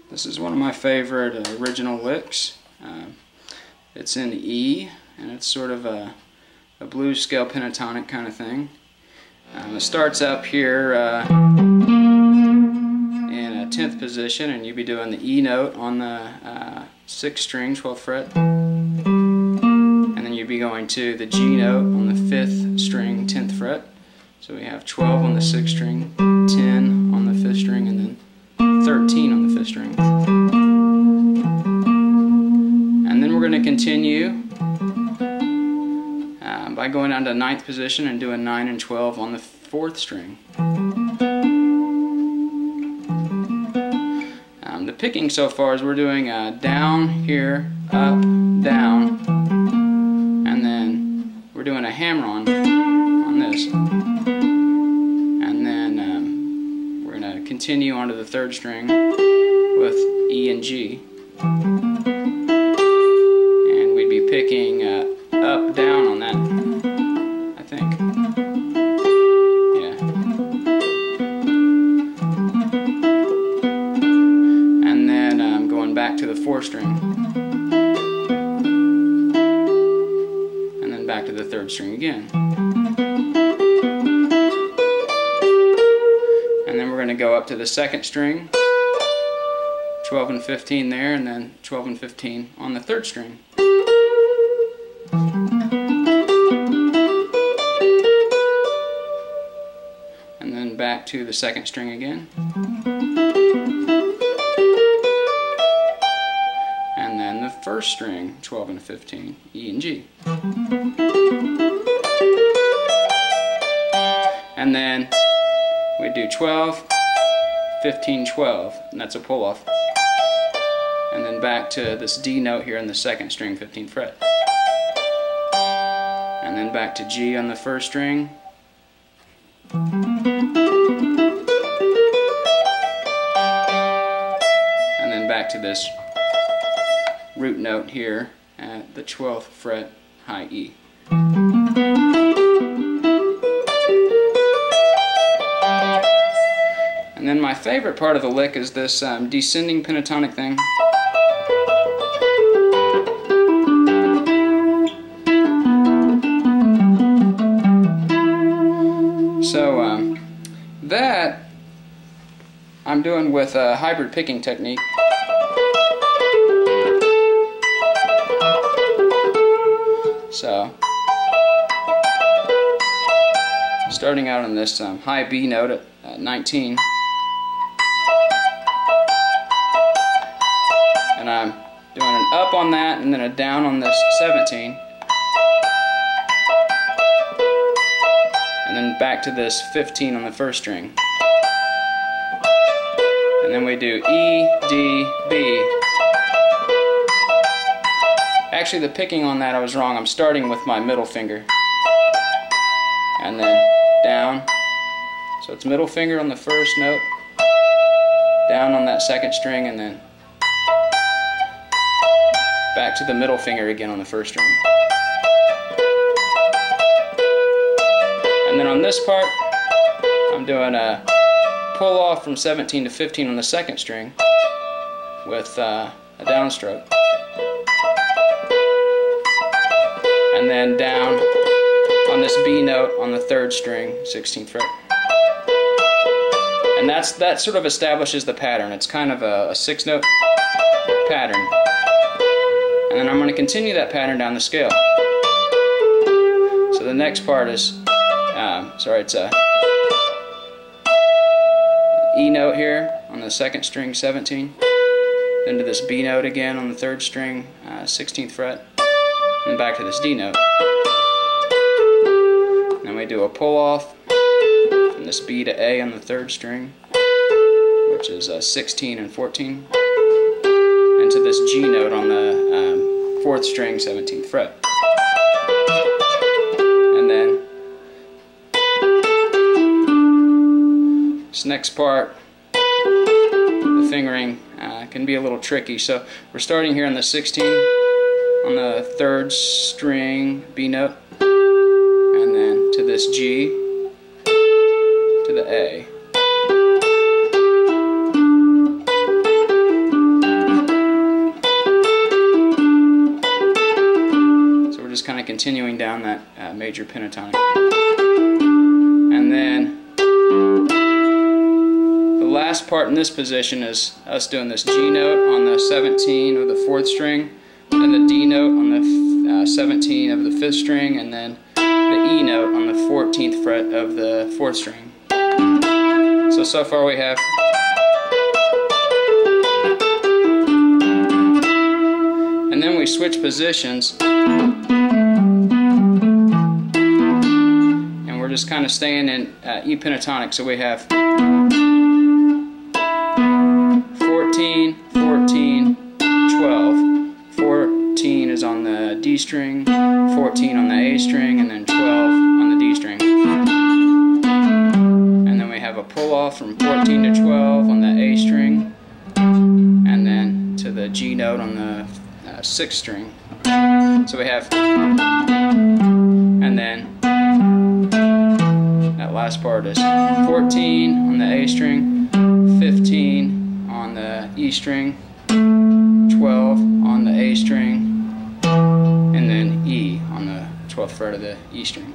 This is one of my favorite original licks. It's in E, and it's sort of a blues scale pentatonic kind of thing. It starts up here in a 10th position, and you'd be doing the E note on the 6th string, 12th fret, and then you'd be going to the G note on the 5th string, 10th fret. So we have 12 on the 6th string, 10 on the 5th string, and then 13 on the 5th string. And then we're going to continue by going down to 9th position and doing 9 and 12 on the 4th string. The picking so far is we're doing down here, up, down, and then we're doing a hammer-on this. And then we're going to continue onto the 3rd string with E and G. And we'd be picking up, down on that, I think. Yeah. And then going back to the 4th string. And then back to the 3rd string again. And then we're going to go up to the 2nd string, 12 and 15 there, and then 12 and 15 on the 3rd string. And then back to the 2nd string again. And then the 1st string, 12 and 15, E and G. And then we do 12, 15, 12, and that's a pull-off. And then back to this D note here on the 2nd string, 15th fret. And then back to G on the 1st string. And then back to this root note here at the 12th fret, high E. And then my favorite part of the lick is this descending pentatonic thing. So that I'm doing with a hybrid picking technique. So starting out on this high B note at 19. And I'm doing an up on that and then a down on this 17. And then back to this 15 on the 1st string. And then we do E, D, B. Actually, the picking on that I was wrong. I'm starting with my middle finger. And then down. So it's middle finger on the 1st note, down on that 2nd string, and then back to the middle finger again on the 1st string. And then on this part, I'm doing a pull off from 17 to 15 on the 2nd string with a downstroke. And then down on this B note on the 3rd string, 16th fret. And that sort of establishes the pattern. It's kind of a 6-note pattern. And then I'm going to continue that pattern down the scale. So the next part is, it's a E note here on the 2nd string, 17. Then to this B note again on the 3rd string, 16th fret. And then back to this D note. Then we do a pull off. this B to A on the 3rd string, which is 16 and 14, and to this G note on the 4th string, 17th fret. And then this next part, the fingering can be a little tricky. So we're starting here on the 16 on the 3rd string B note, and then to this G, to the A. So we're just kind of continuing down that major pentatonic. And then the last part in this position is us doing this G note on the 17 of the 4th string, then the D note on the 17 of the 5th string, and then the E note on the 14th fret of the 4th string. So far we have and then we switch positions, and we're just kind of staying in E pentatonic. So we have 14, 14, 12. 14 is on the D string, 14 on the A string, and then 12 on the D string. And then we have a pull off from 14 to 12 on the A string, and then to the G note on the 6th string. So we have, and then that last part is 14 on the A string, 15 on the E string, 12 on the A string, and then E on the 12th fret of the E string.